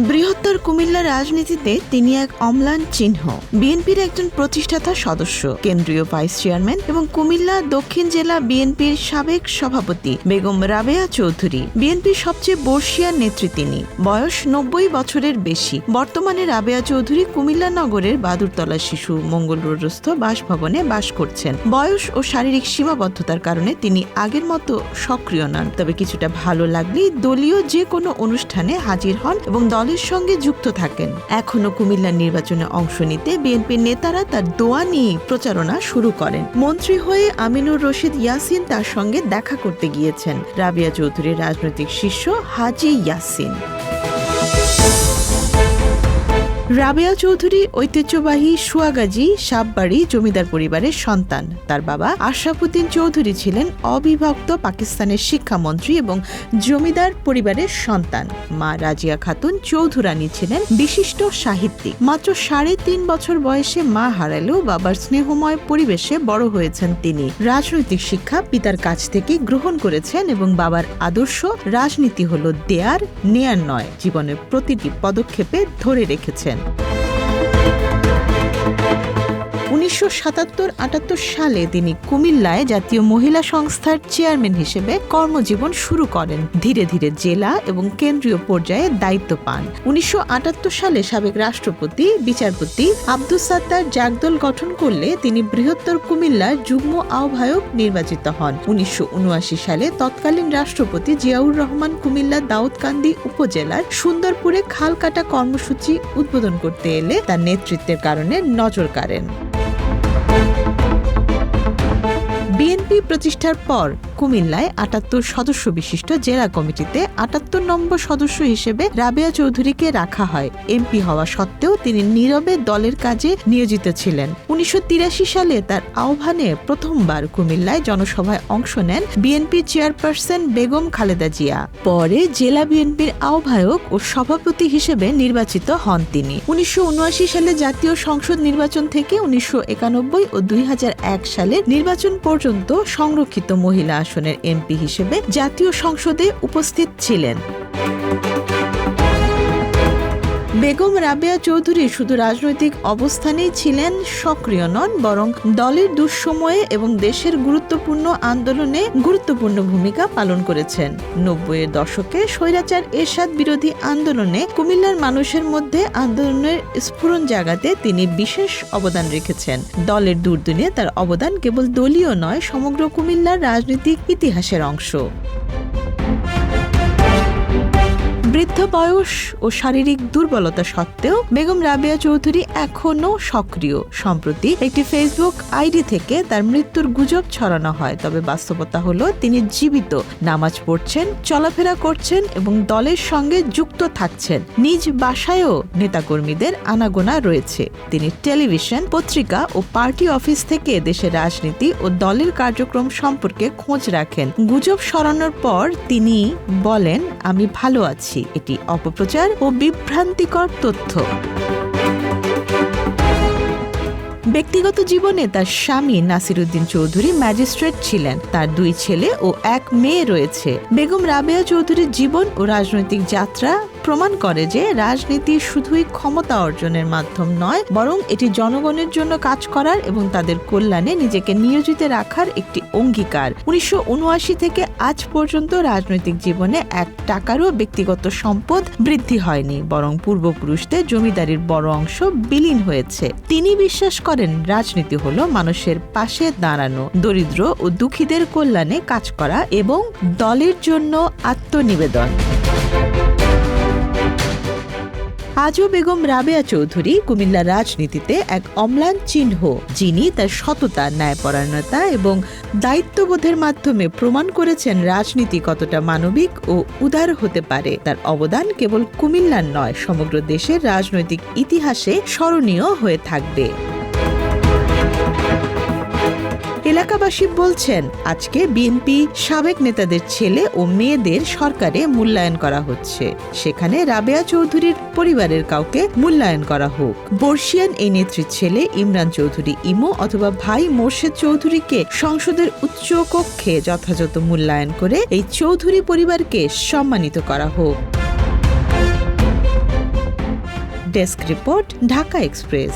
বৃহত্তর কুমিল্লা রাজনীতিতে তিনি এক অম্লান চিহ্ন। বিএনপির একজন প্রতিষ্ঠাতা সদস্য, কেন্দ্রীয় ভাইস চেয়ারম্যান এবং কুমিল্লা দক্ষিণ জেলা বিএনপির সাবেক সভাপতি বেগম রাবেয়া চৌধুরী বিএনপির সবচেয়ে বর্ষিয়ান নেত্রী। তিনি বয়স ৯০ বছরের বেশি। বর্তমানে রাবেয়া চৌধুরী কুমিল্লা নগরের বাদুরতলা শিশু মঙ্গল রোডস্থ বাসভবনে বাস করছেন। বয়স ও শারীরিক সীমাবদ্ধতার কারণে তিনি আগের মতো সক্রিয় নন, তবে কিছুটা ভালো লাগলেই দলীয় যে কোনো অনুষ্ঠানে হাজির হন এবং দলের সঙ্গে যুক্ত থাকেন। এখনো কুমিল্লার নির্বাচনে অংশ নিতে বিএনপির নেতারা তার দোয়া নিয়ে প্রচারণা শুরু করেন। মন্ত্রী হয়ে আমিনুর রশিদ ইয়াসিন তার সঙ্গে দেখা করতে গিয়েছেন। রাবেয়া চৌধুরীর রাজনৈতিক শিষ্য হাজী ইয়াসিন। রাবেয়া চৌধুরী ঐতিহ্যবাহী সুয়াগাজী সাববাড়ি জমিদার পরিবারের সন্তান। তার বাবা আশরাফুদ্দিন চৌধুরী ছিলেন অবিভক্ত পাকিস্তানের শিক্ষামন্ত্রী এবং জমিদার পরিবারের সন্তান। মা রাজিয়া খাতুন চৌধুরানী ছিলেন বিশিষ্ট সাহিত্যিক। মাত্র ৩.৫ বছর বয়সে মা হারালেও বাবার স্নেহময় পরিবেশে বড় হয়েছেন তিনি। রাজনৈতিক শিক্ষা পিতার কাছ থেকে গ্রহণ করেছেন এবং বাবার আদর্শ রাজনীতি হলো দেয়ার নেয়ার নয়, জীবনের প্রতিটি পদক্ষেপে ধরে রেখেছেন। ১৯৭৭-৭৮ সালে তিনি কুমিল্লায় জাতীয় মহিলা সংস্থার চেয়ারম্যান হিসেবে কর্মজীবন শুরু করেন। ধীরে ধীরে জেলা এবং কেন্দ্রীয় পর্যায়ে দায়িত্ব পান। ১৯৭৮ সালে সাবেক রাষ্ট্রপতি বিচারপতি আব্দুস সাত্তার জাগদল গঠন করলে তিনি বৃহত্তর কুমিল্লার যুগ্ম আহ্বায়ক নির্বাচিত হন। ১৯৭৯ সালে তৎকালীন রাষ্ট্রপতি জিয়াউর রহমান কুমিল্লা দাউদকান্দি উপজেলার সুন্দরপুরে খাল কাটা কর্মসূচি উদ্বোধন করতে এলে তার নেতৃত্বের কারণে নজর কাড়েন। বিএনপি প্রতিষ্ঠার পর কুমিল্লায় ৭৮ সদস্য বিশিষ্ট জেলা কমিটিতে ৭৮ নম্বর সদস্য হিসেবে রাবেয়া চৌধুরীকে রাখা হয়। এমপি হওয়া সত্ত্বেও তিনি নীরবে দলের কাজে নিয়োজিত ছিলেন। ১৯৮৩ সালে তার আহ্বানে প্রথমবার কুমিল্লায় জনসভায় অংশ নেন বিএনপি চেয়ারপারসন বেগম খালেদা জিয়া। পরে জেলা বিএনপির আহ্বায়ক ও সভাপতি হিসেবে নির্বাচিত হন তিনি। ১৯৭৯ সালে জাতীয় সংসদ নির্বাচন থেকে ১৯৯১ ও ২০০১ সালের নির্বাচন পর্যন্ত সংরক্ষিত মহিলা আসনের এমপি হিসেবে জাতীয় সংসদে উপস্থিত ছিলেন। বেগম রাবেয়া চৌধুরী শুধু রাজনৈতিক অবস্থানেই ছিলেন সক্রিয় নন, বরং দলের দুঃসময়ে এবং দেশের গুরুত্বপূর্ণ আন্দোলনে গুরুত্বপূর্ণ ভূমিকা পালন করেছেন। ৯০-এর দশকে স্বৈরাচার এরশাদ বিরোধী আন্দোলনে কুমিল্লার মানুষের মধ্যে আন্দোলনের স্ফুরণ জাগাতে তিনি বিশেষ অবদান রেখেছেন। দলের দুর্দিনে তার অবদান কেবল দলীয় নয়, সমগ্র কুমিল্লার রাজনৈতিক ইতিহাসের অংশ। বৃদ্ধ বয়স ও শারীরিক দুর্বলতা সত্ত্বেও বেগম রাবেয়া চৌধুরী এখনও সক্রিয়। সম্প্রতি একটি ফেসবুক আইডি থেকে তার মৃত্যুর গুজব ছড়ানো হয়, তবে বাস্তবতা হলো তিনি জীবিত, নামাজ পড়ছেন, চলাফেরা করছেন এবং দলের সঙ্গে যুক্ত থাকছেন। নিজ বাসায়ও নেতাকর্মীদের আনাগোনা রয়েছে। তিনি টেলিভিশন, পত্রিকা ও পার্টি অফিস থেকে দেশের রাজনীতি ও দলের কার্যক্রম সম্পর্কে খোঁজ রাখেন। গুজব সরানোর পর তিনি বলেন, আমি ভালো আছি, এটি অপপ্রচার ও বিভ্রান্তিকর তথ্য। ব্যক্তিগত জীবনে তার স্বামী নাসিরউদ্দিন চৌধুরী ম্যাজিস্ট্রেট ছিলেন। তার 2 ছেলে ও 1 মেয়ে রয়েছে। বেগম রাবেয়া চৌধুরীর জীবন ও রাজনৈতিক যাত্রা প্রমাণ করে যে রাজনীতি শুধুই ক্ষমতা অর্জনের মাধ্যম নয়, বরং এটি জনগণের জন্য কাজ করার এবং তাদের কল্যাণে নিজেকে নিয়োজিত রাখার একটি অঙ্গীকার। ১৯৭৯ থেকে আজ পর্যন্ত রাজনৈতিক জীবনে 1 টাকারও ব্যক্তিগত সম্পদ বৃদ্ধি হয়নি, বরং পূর্বপুরুষদের জমিদারির বড় অংশ বিলীন হয়েছে। তিনি বিশ্বাস করেন রাজনীতি হলো মানুষের পাশে দাঁড়ানো, দরিদ্র ও দুঃখীদের কল্যাণে কাজ করা এবং দলের জন্য আত্মনিবেদন। আজও বেগম রাবেয়া চৌধুরী কুমিল্লার রাজনীতিতে এক অম্লান চিহ্ন, যিনি তার সততা, ন্যায়পরায়ণতা এবং দায়িত্ববোধের মাধ্যমে প্রমাণ করেছেন রাজনীতি কতটা মানবিক ও উদার হতে পারে। তার অবদান কেবল কুমিল্লার নয়, সমগ্র দেশের রাজনৈতিক ইতিহাসে স্মরণীয় হয়ে থাকবে। এলাকাবাসী বলছেন, আজকে বিএনপি সাবেক নেতাদের ছেলে ও মেয়েদের সরকারে মূল্যায়ন করা হচ্ছে, সেখানে রাবেয়া চৌধুরীর পরিবারের কাউকে মূল্যায়ন করা হোক। বর্ষিয়ান এই নেত্রীর ছেলে ইমরান চৌধুরী ইমো অথবা ভাই মোর্শেদ চৌধুরীকে সংসদের উচ্চ কক্ষে যথাযথ মূল্যায়ন করে এই চৌধুরী পরিবারকে সম্মানিত করা হোক। Desk report, Dhaka express.